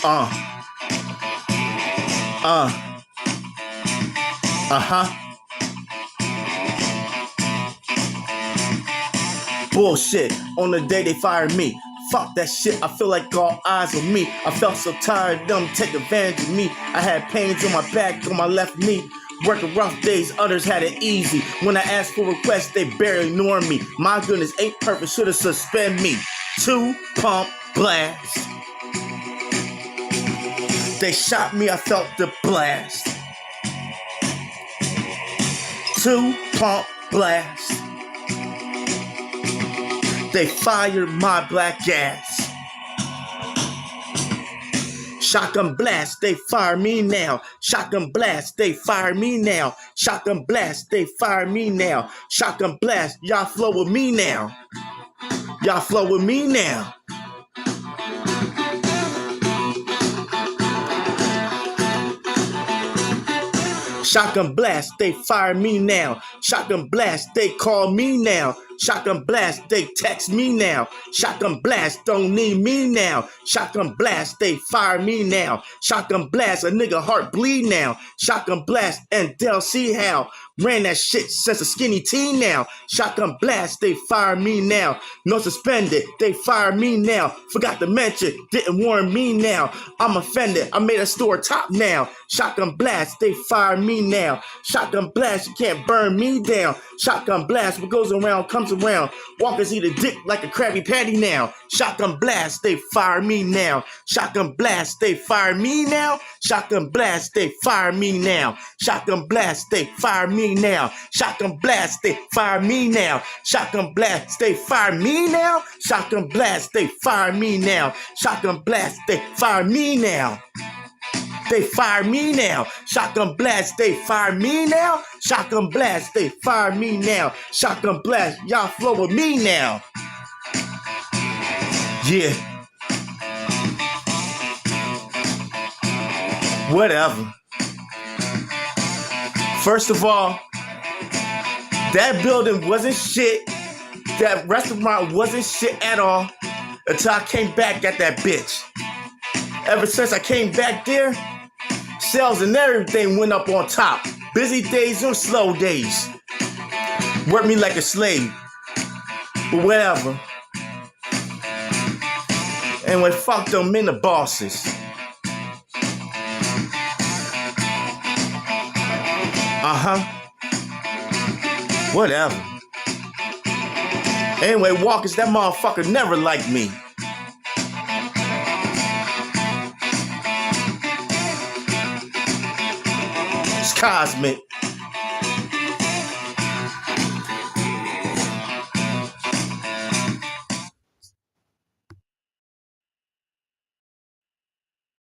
Uh. Uh-huh. Bullshit. On the day they fired me. Fuck that shit, I feel like all eyes on me. I felt so tired of them take advantage of me. I had pains on my back, on my left knee. Working rough days, others had it easy. When I asked for requests, they barely ignored me. My goodness, ain't perfect, should've suspended me. 2 pump blast. They shot me, I felt the blast. 2 pump blast. They fired my black ass. Shotgun blast, they fire me now. Shotgun blast, they fire me now. Shotgun blast, they fire me now. Shotgun blast, y'all flow with me now. Y'all flow with me now. Shotgun blast, they fire me now. Shotgun blast, they call me now. Shotgun blast, they text me now. Shotgun blast, don't need me now. Shotgun blast, they fire me now. Shotgun blast, a nigga heart bleed now. Shotgun blast, and they'll see how. Ran that shit since a skinny teen now. Shotgun blast, they fire me now. No suspended, they fire me now. Forgot to mention, didn't warn me now. I'm offended, I made a store top now. Shotgun blast, they fire me now. Shotgun blast, you can't burn me down. Shotgun blast, what goes around comes around. Walkers eat a dick like a Krabby Patty now. Shotgun blast, they fire me now. Shotgun blast, they fire me now. Shotgun blast, they fire me now. Shotgun blast, they fire me now. Shotgun blast, they fire me now. Shotgun blast, they fire me now. Shotgun blast, they fire me now. Shotgun blast, they fire me now. They fire me now. Shotgun blast, they fire me now. Shotgun blast, they fire me now. Shotgun blast, y'all flow with me now. Yeah. Whatever. First of all, that building wasn't shit. That restaurant wasn't shit at all until I came back at that bitch. Ever since I came back there, sales and everything went up on top. Busy days or slow days. Worked me like a slave. But whatever. Anyway, fuck them and the bosses. Whatever. Anyway, Walkers, that motherfucker never liked me. It's Kazmik.